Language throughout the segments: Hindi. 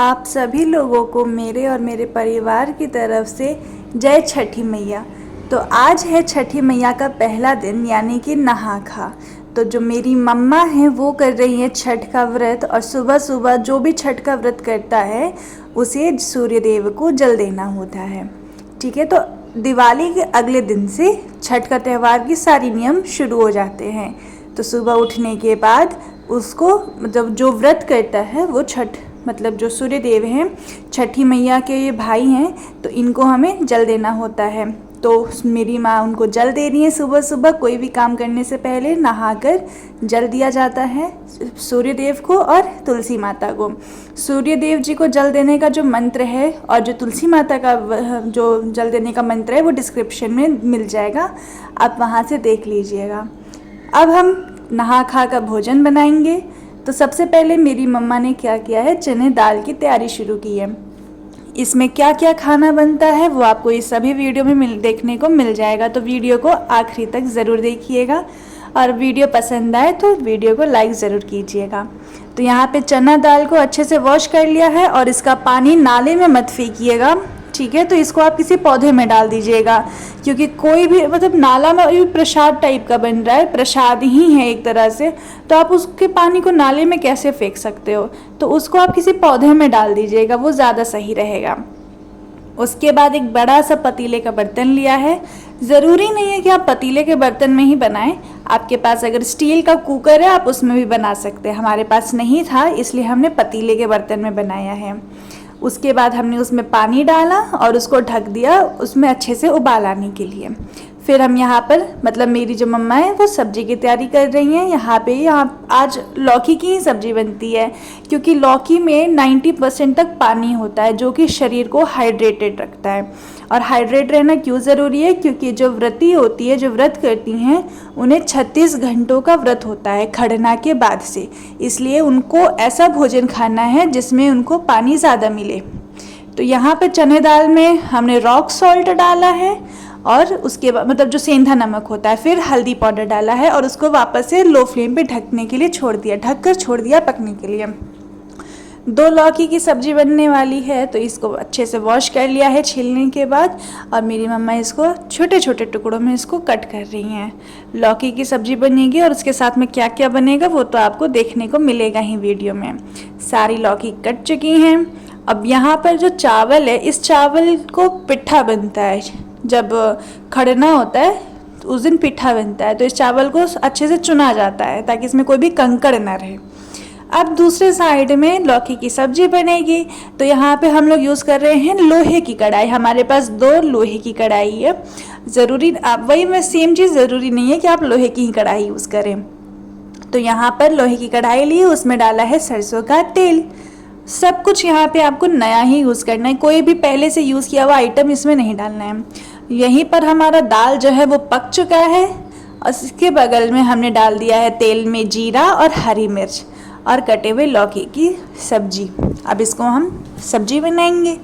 आप सभी लोगों को मेरे और मेरे परिवार की तरफ से जय छठी मैया। तो आज है छठी मैया का पहला दिन यानी कि नहा खा। तो जो मेरी मम्मा हैं वो कर रही हैं छठ का व्रत, और सुबह सुबह जो भी छठ का व्रत करता है उसे सूर्यदेव को जल देना होता है। ठीक है, तो दिवाली के अगले दिन से छठ का त्यौहार की सारी नियम शुरू हो जाते हैं। तो सुबह उठने के बाद उसको मतलब जो व्रत करता है वो छठ मतलब जो सूर्य देव हैं, छठी मैया के ये भाई हैं, तो इनको हमें जल देना होता है। तो मेरी माँ उनको जल दे रही है। सुबह सुबह कोई भी काम करने से पहले नहाकर जल दिया जाता है सूर्य देव को और तुलसी माता को। सूर्य देव जी को जल देने का जो मंत्र है और जो तुलसी माता का जो जल देने का मंत्र है वो डिस्क्रिप्शन में मिल जाएगा, आप वहाँ से देख लीजिएगा। अब हम नहा खा का भोजन बनाएंगे। तो सबसे पहले मेरी मम्मा ने क्या किया है, चने दाल की तैयारी शुरू की है। इसमें क्या क्या खाना बनता है वो आपको इस सभी वीडियो में देखने को मिल जाएगा। तो वीडियो को आखिरी तक ज़रूर देखिएगा, और वीडियो पसंद आए तो वीडियो को लाइक ज़रूर कीजिएगा। तो यहाँ पे चना दाल को अच्छे से वॉश कर लिया है, और इसका पानी नाले में मत फेंकिएगा, ठीक है। तो इसको आप किसी पौधे में डाल दीजिएगा, क्योंकि कोई भी मतलब नाला में ये प्रसाद टाइप का बन रहा है, प्रसाद ही है एक तरह से, तो आप उसके पानी को नाले में कैसे फेंक सकते हो। तो उसको आप किसी पौधे में डाल दीजिएगा, वो ज़्यादा सही रहेगा। उसके बाद एक बड़ा सा पतीले का बर्तन लिया है। ज़रूरी नहीं है कि आप पतीले के बर्तन में ही बनाएं, आपके पास अगर स्टील का कुकर है आप उसमें भी बना सकते हैं। हमारे पास नहीं था इसलिए हमने पतीले के बर्तन में बनाया है। उसके बाद हमने उसमें पानी डाला और उसको ढक दिया उसमें अच्छे से उबाल आने के लिए। फिर हम यहाँ पर मतलब मेरी जो मम्मा है वो सब्ज़ी की तैयारी कर रही हैं। यहाँ आज लौकी की ही सब्ज़ी बनती है, क्योंकि लौकी में 90% तक पानी होता है जो कि शरीर को हाइड्रेटेड रखता है। और हाइड्रेट रहना क्यों ज़रूरी है, क्योंकि जो व्रती होती है, जो व्रत करती हैं, उन्हें 36 घंटों का व्रत होता है खरना के बाद से, इसलिए उनको ऐसा भोजन खाना है जिसमें उनको पानी ज़्यादा मिले। तो यहाँ पे चने दाल में हमने रॉक सॉल्ट डाला है, और उसके बाद मतलब जो सेंधा नमक होता है, फिर हल्दी पाउडर डाला है, और उसको वापस से लो फ्लेम पे ढकने के लिए छोड़ दिया, ढककर छोड़ दिया पकने के लिए। 2 लौकी की सब्ज़ी बनने वाली है, तो इसको अच्छे से वॉश कर लिया है छीलने के बाद, और मेरी मम्मा इसको छोटे छोटे टुकड़ों में इसको कट कर रही हैं। लौकी की सब्ज़ी बनेगी, और उसके साथ में क्या क्या बनेगा वो तो आपको देखने को मिलेगा ही वीडियो में। सारी लौकी कट चुकी हैं। अब यहाँ पर जो चावल है, इस चावल को पिट्ठा बनता है, जब खड़ना होता है तो उस दिन पिट्ठा बनता है। तो इस चावल को अच्छे से चुना जाता है ताकि इसमें कोई भी कंकड़ ना रहे। अब दूसरे साइड में लौकी की सब्ज़ी बनेगी। तो यहाँ पे हम लोग यूज़ कर रहे हैं लोहे की कढ़ाई। हमारे पास 2 लोहे की कढ़ाई है। ज़रूरी आप वही में सेम चीज़ ज़रूरी नहीं है कि आप लोहे की ही कढ़ाई यूज़ करें। तो यहाँ पर लोहे की कढ़ाई ली, उसमें डाला है सरसों का तेल। सब कुछ यहाँ पे आपको नया ही यूज़ करना है, कोई भी पहले से यूज़ किया हुआ आइटम इसमें नहीं डालना है। यहीं पर हमारा दाल जो है वो पक चुका है, और इसके बगल में हमने डाल दिया है तेल में जीरा और हरी मिर्च और कटे हुए लौकी की सब्जी। अब इसको हम सब्जी बनाएंगे,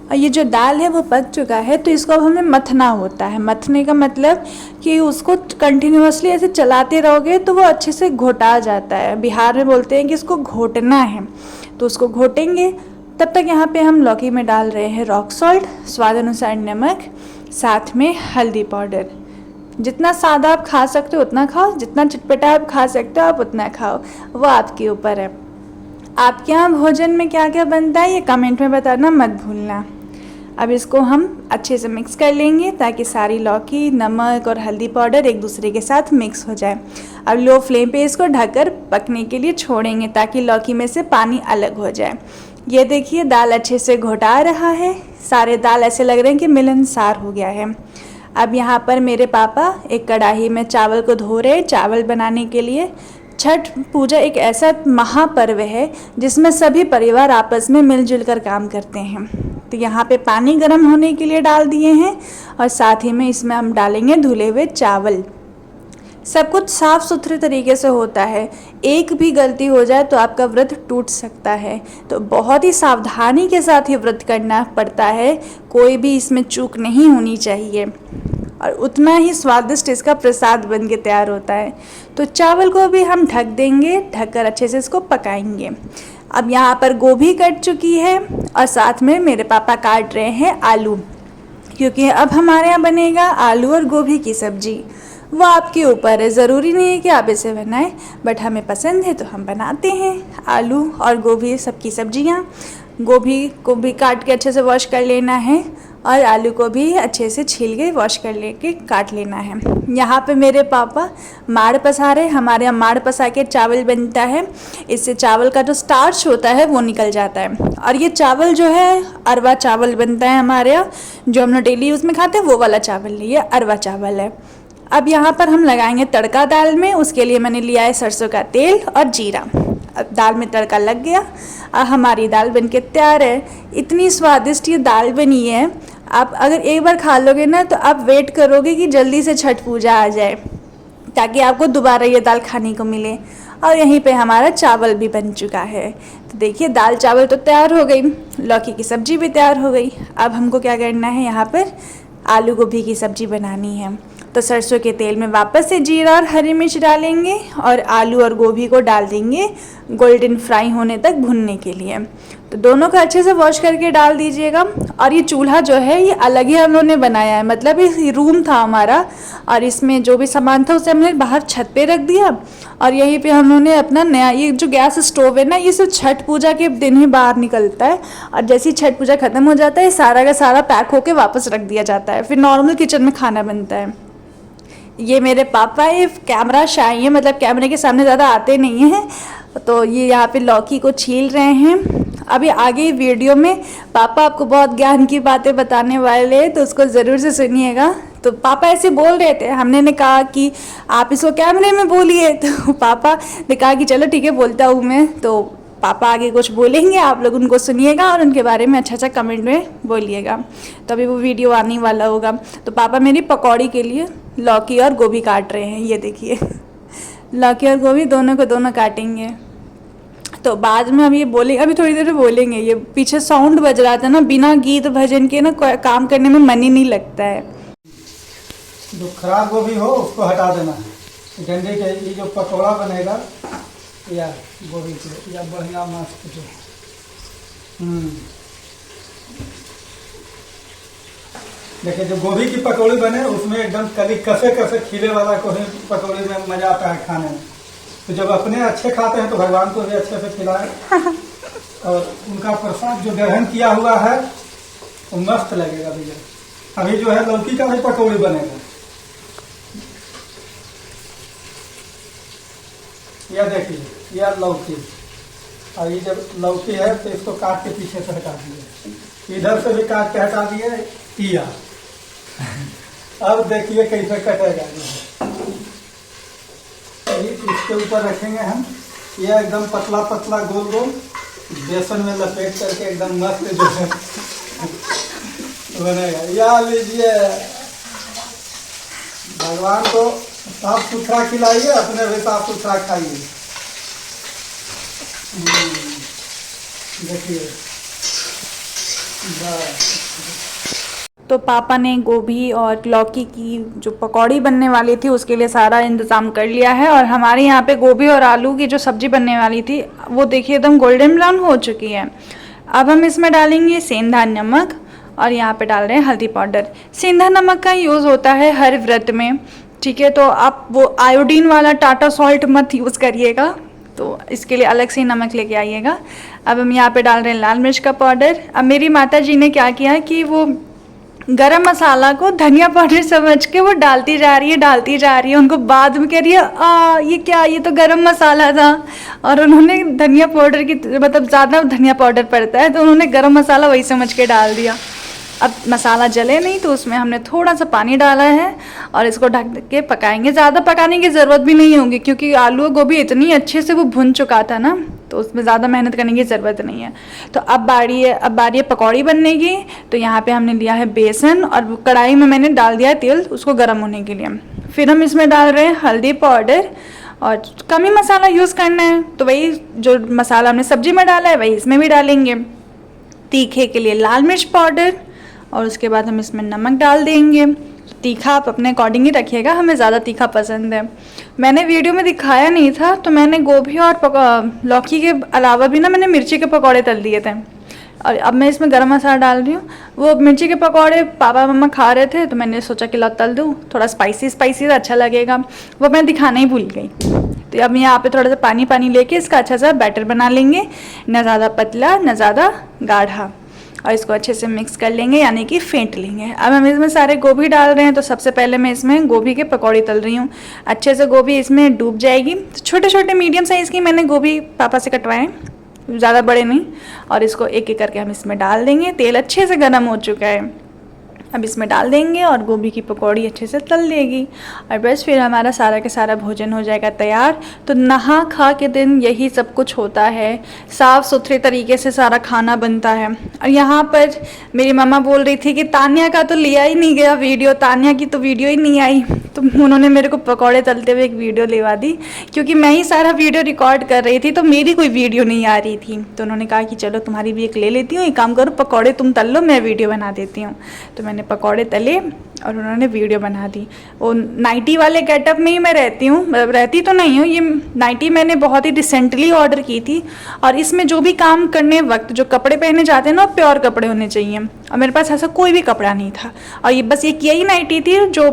और ये जो दाल है वो पक चुका है, तो इसको अब हमें मथना होता है। मथने का मतलब कि उसको कंटिन्यूअसली ऐसे चलाते रहोगे तो वो अच्छे से घोटा जाता है। बिहार में बोलते हैं कि इसको घोटना है, तो उसको घोटेंगे। तब तक यहाँ पे हम लौकी में डाल रहे हैं रॉक सॉल्ट, स्वाद अनुसार नमक, साथ में हल्दी पाउडर। जितना सादा आप खा सकते हो उतना खाओ, जितना चटपटा आप खा सकते हो आप उतना खाओ, वो आपके ऊपर है। आपके यहाँ भोजन में क्या क्या बनता है ये कमेंट में बताना मत भूलना। अब इसको हम अच्छे से मिक्स कर लेंगे ताकि सारी लौकी, नमक और हल्दी पाउडर एक दूसरे के साथ मिक्स हो जाए। अब लो फ्लेम पे इसको ढककर पकने के लिए छोड़ेंगे ताकि लौकी में से पानी अलग हो जाए। ये देखिए दाल अच्छे से घोटा रहा है, सारे दाल ऐसे लग रहे हैं कि मिलनसार हो गया है। अब यहाँ पर मेरे पापा एक कढ़ाई में चावल को धो रहे हैं चावल बनाने के लिए। छठ पूजा एक ऐसा महापर्व है जिसमें सभी परिवार आपस में मिलजुल कर काम करते हैं। तो यहाँ पे पानी गर्म होने के लिए डाल दिए हैं, और साथ ही में इसमें हम डालेंगे धुले हुए चावल। सब कुछ साफ़ सुथरे तरीके से होता है, एक भी गलती हो जाए तो आपका व्रत टूट सकता है। तो बहुत ही सावधानी के साथ ये व्रत करना पड़ता है, कोई भी इसमें चूक नहीं होनी चाहिए, और उतना ही स्वादिष्ट इसका प्रसाद बन के तैयार होता है। तो चावल को भी हम ढक देंगे, ढककर अच्छे से इसको पकाएंगे। अब यहाँ पर गोभी कट चुकी है और साथ में मेरे पापा काट रहे हैं आलू, क्योंकि अब हमारे यहाँ बनेगा आलू और गोभी की सब्ज़ी। वो आपके ऊपर है, ज़रूरी नहीं है कि आप इसे बनाएं, बट हमें पसंद है तो हम बनाते हैं आलू और गोभी सबकी सब्जियाँ। गोभी को भी काट के अच्छे से वॉश कर लेना है और आलू को भी अच्छे से छील के वॉश कर लेके काट लेना है। यहाँ पे मेरे पापा माड़ पसा रहे। हमारे यहाँ माड़ पसा के चावल बनता है, इससे चावल का जो स्टार्च होता है वो निकल जाता है। और ये चावल जो है अरवा चावल बनता है हमारे यहाँ, जो हम लोग डेली यूज़ में खाते हैं वो वाला चावल नहीं है, अरवा चावल है। अब यहाँ पर हम लगाएंगे तड़का दाल में। उसके लिए मैंने लिया है सरसों का तेल और जीरा। अब दाल में तड़का लग गया और हमारी दाल बनके तैयार है। इतनी स्वादिष्ट ये दाल बनी है, आप अगर एक बार खा लोगे ना तो आप वेट करोगे कि जल्दी से छठ पूजा आ जाए, ताकि आपको दोबारा ये दाल खाने को मिले। और यहीं पे हमारा चावल भी बन चुका है। तो देखिए दाल चावल तो तैयार हो गई, लौकी की सब्ज़ी भी तैयार हो गई। अब हमको क्या करना है, यहाँ पर आलू गोभी की सब्ज़ी बनानी है। तो सरसों के तेल में वापस से जीरा और हरी मिर्च डालेंगे और आलू और गोभी को डाल देंगे गोल्डन फ्राई होने तक भुनने के लिए। तो दोनों को अच्छे से वॉश करके डाल दीजिएगा। और ये चूल्हा जो है ये अलग ही हम लोगों ने बनाया है, मतलब ये रूम था हमारा और इसमें जो भी सामान था उसे हमने बाहर छत पे रख दिया। और यहीं पे हम लोगों ने अपना नया ये जो गैस स्टोव है ना, ये सिर्फ छठ पूजा के दिन ही बाहर निकलता है और जैसे ही छठ पूजा ख़त्म हो जाता है सारा का सारा पैक होके वापस रख दिया जाता है, फिर नॉर्मल किचन में खाना बनता है। ये मेरे पापा ये कैमरा शाई है, मतलब कैमरे के सामने ज़्यादा आते नहीं हैं। तो ये यहाँ पे लौकी को छील रहे हैं। अभी आगे वीडियो में पापा आपको बहुत ज्ञान की बातें बताने वाले हैं, तो उसको ज़रूर से सुनिएगा। तो पापा ऐसे बोल रहे थे, हमने कहा कि आप इसको कैमरे में बोलिए, तो पापा ने कहा कि चलो ठीक है बोलता हूँ मैं। तो पापा आगे कुछ बोलेंगे, आप लोग उनको सुनिएगा और उनके बारे में अच्छा कमेंट में बोलिएगा। तो अभी वो वीडियो आने वाला होगा। तो पापा मेरी पकौड़ी के लिए लौकी और गोभी काट रहे हैं, ये देखिए लौकी और गोभी दोनों को दोनों काटेंगे। तो बाद में हम ये बोलेंगे, अभी थोड़ी देर में बोलेंगे। ये पीछे साउंड बज रहा था ना, बिना गीत भजन के ना काम करने में मन ही नहीं लगता है। जो खराब गोभी हो उसको हटा देना है। डंडे के ये जो पकौड़ा बनेगा या गोभी के या बढ़िया मस्त जो देखिए जो गोभी की पकौड़ी बने उसमें एकदम कली कसे कसे खिले वाला को ही पकौड़ी में मजा आता है खाने में। तो जब अपने अच्छे खाते हैं तो भगवान को भी अच्छे से खिलाएं और उनका प्रसाद जो ग्रहण किया हुआ है वो मस्त लगेगा भैया। अभी जो है लौकी का भी पकौड़ी बनेगा। यह देखिए यह लौकी, और ये जब लौकी है तो इसको काट के पीछे से हटा दिए, इधर से भी काट के हटा दिए किया। अब देखिए कैसे कटेगा। इसके ऊपर रखेंगे हम, यह एकदम पतला पतला गोल गोल बेसन में लपेट करके एकदम मस्त जो है बनेगा। या लीजिए, भगवान को साफ सुथरा खिलाइए, अपने भी साफ सुथरा खाइए। देखिए तो पापा ने गोभी और लौकी की जो पकौड़ी बनने वाली थी उसके लिए सारा इंतज़ाम कर लिया है। और हमारे यहाँ पे गोभी और आलू की जो सब्ज़ी बनने वाली थी वो देखिए एकदम गोल्डन ब्राउन हो चुकी है। अब हम इसमें डालेंगे सेंधा नमक और यहाँ पे डाल रहे हैं हल्दी पाउडर। सेंधा नमक का यूज़ होता है हर व्रत में, ठीक है। तो आप वो आयोडीन वाला टाटा सॉल्ट मत यूज़ करिएगा, तो इसके लिए अलग से ही नमक लेके आइएगा। अब हम यहाँ पे डाल रहे हैं लाल मिर्च का पाउडर। अब मेरी माता जी ने क्या किया कि वो गरम मसाला को धनिया पाउडर समझ के वो डालती जा रही है। उनको बाद में कह रही है ये क्या, ये तो गरम मसाला था। और उन्होंने धनिया पाउडर की मतलब ज़्यादा धनिया पाउडर पड़ता है तो उन्होंने गरम मसाला वही समझ के डाल दिया। अब मसाला जले नहीं तो उसमें हमने थोड़ा सा पानी डाला है और इसको ढक के पकाएंगे। ज़्यादा पकाने की ज़रूरत भी नहीं होगी क्योंकि आलू और गोभी इतनी अच्छे से वो भुन चुका था ना, तो उसमें ज़्यादा मेहनत करने की ज़रूरत नहीं है। तो अब बारी है पकौड़ी बनने की। तो यहाँ पे हमने लिया है बेसन और कढ़ाई में मैंने डाल दिया है तेल उसको गर्म होने के लिए। फिर हम इसमें डाल रहे हैं हल्दी पाउडर और कम ही मसाला यूज़ करना है, तो वही जो मसाला हमने सब्जी में डाला है वही इसमें भी डालेंगे। तीखे के लिए लाल मिर्च पाउडर और उसके बाद हम इसमें नमक डाल देंगे। तीखा आप अपने अकॉर्डिंग ही रखिएगा, हमें ज़्यादा तीखा पसंद है। मैंने वीडियो में दिखाया नहीं था, तो मैंने गोभी और लौकी के अलावा भी ना मैंने मिर्ची के पकौड़े तल दिए थे। और अब मैं इसमें गरम मसाला डाल रही हूँ। वो मिर्ची के पकौड़े पापा मम्मा खा रहे थे, तो मैंने सोचा कि ला तल दूँ, थोड़ा स्पाइसी स्पाइसी अच्छा लगेगा। वो मैं दिखाना ही भूल गई। तो अब यहाँ पे थोड़ा सा पानी पानी लेके इसका अच्छा सा बैटर बना लेंगे, ना ज़्यादा पतला ना ज़्यादा गाढ़ा, और इसको अच्छे से मिक्स कर लेंगे, यानी कि फेंट लेंगे। अब हम इसमें सारे गोभी डाल रहे हैं, तो सबसे पहले मैं इसमें गोभी के पकौड़े तल रही हूँ। अच्छे से गोभी इसमें डूब जाएगी। तो छोटे छोटे मीडियम साइज़ की मैंने गोभी पापा से कटवाए, ज़्यादा बड़े नहीं। और इसको एक एक करके हम इसमें डाल देंगे। तेल अच्छे से गर्म हो चुका है, अब इसमें डाल देंगे और गोभी की पकौड़ी अच्छे से तल देगी, और बस फिर हमारा सारा के सारा भोजन हो जाएगा तैयार। तो नहा खा के दिन यही सब कुछ होता है, साफ़ सुथरे तरीके से सारा खाना बनता है। और यहाँ पर मेरी मम्मा बोल रही थी कि तान्या का तो लिया ही नहीं गया वीडियो, तान्या की तो वीडियो ही नहीं आई। तो उन्होंने मेरे को पकौड़े तलते हुए एक वीडियो लेवा दी, क्योंकि मैं ही सारा वीडियो रिकॉर्ड कर रही थी, तो मेरी कोई वीडियो नहीं आ रही थी। तो उन्होंने कहा कि चलो तुम्हारी भी एक ले लेती हूँ, एक काम करो पकौड़े तुम तल लो, मैं वीडियो बना देती हूँ। तो मैंने पकौड़े तले और उन्होंने वीडियो बना दी। वो नाइटी वाले गेटअप में ही मैं रहती हूँ, रहती तो नहीं हूँ, ये नाइटी मैंने बहुत ही रिसेंटली ऑर्डर की थी। और इसमें जो भी काम करने वक्त जो कपड़े पहने जाते हैं ना, प्योर कपड़े होने चाहिए, और मेरे पास ऐसा कोई भी कपड़ा नहीं था। और ये बस एक यही नाइटी थी जो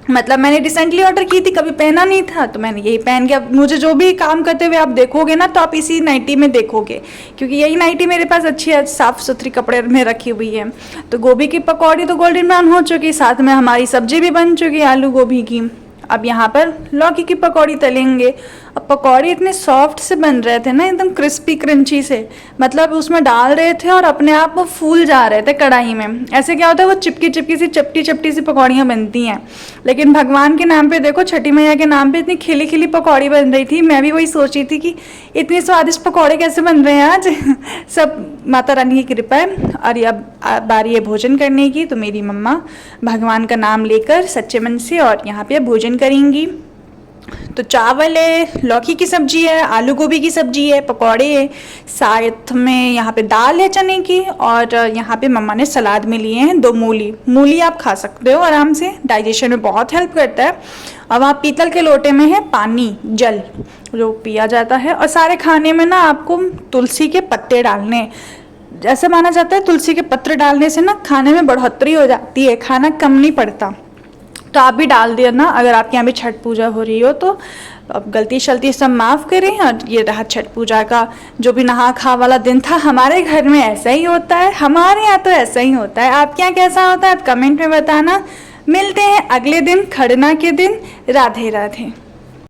मतलब मैंने रिसेंटली ऑर्डर की थी, कभी पहना नहीं था, तो मैंने यही पहन के, अब मुझे जो भी काम करते हुए आप देखोगे ना, तो आप इसी नाइटी में देखोगे, क्योंकि यही नाइटी मेरे पास अच्छी है, साफ़ सुथरी कपड़े में रखी हुई है। तो गोभी की पकौड़ी तो गोल्डन ब्राउन हो चुकी, साथ में हमारी सब्जी भी बन चुकी है आलू गोभी की। अब यहाँ पर लौकी की पकौड़ी तलेंगे। अब पकौड़े इतने सॉफ्ट से बन रहे थे ना, एकदम क्रिस्पी क्रंची से, मतलब उसमें डाल रहे थे और अपने आप वो फूल जा रहे थे कढ़ाई में। ऐसे क्या होता है, वो चिपकी चिपकी सी चपटी चपटी सी पकौड़ियाँ बनती हैं, लेकिन भगवान के नाम पे देखो, छठी मैया के नाम पे इतनी खिली खिली पकौड़ी बन रही थी। मैं भी वही सोच रही थी कि इतने स्वादिष्ट पकौड़े कैसे बन रहे हैं आज। सब माता रानी की कृपा है। और अब बारी है भोजन करने की, तो मेरी मम्मा भगवान का नाम लेकर सच्चे मन से और यहाँ पे भोजन करेंगी। तो चावल है, लौकी की सब्जी है, आलू गोभी की सब्जी है, पकौड़े है, साथ में यहाँ पे दाल है चने की, और यहाँ पे मम्मा ने सलाद में लिए हैं 2 मूली। मूली आप खा सकते हो आराम से, डाइजेशन में बहुत हेल्प करता है। और वहाँ पीतल के लोटे में है पानी, जल जो पिया जाता है। और सारे खाने में ना आपको तुलसी के पत्ते डालने हैं। ऐसा माना जाता है तुलसी के पत्र डालने से ना खाने में बढ़ोतरी हो जाती है, खाना कम नहीं पड़ता। तो आप भी डाल दिया ना, अगर आपके यहाँ भी छठ पूजा हो रही हो तो। अब गलती शलती सब माफ़ करें। और ये रहा छठ पूजा का जो भी नहा खा वाला दिन था। हमारे घर में ऐसा ही होता है, हमारे यहाँ तो ऐसा ही होता है। आपके यहाँ कैसा होता है आप कमेंट में बताना। मिलते हैं अगले दिन, खड़ना के दिन। राधे राधे।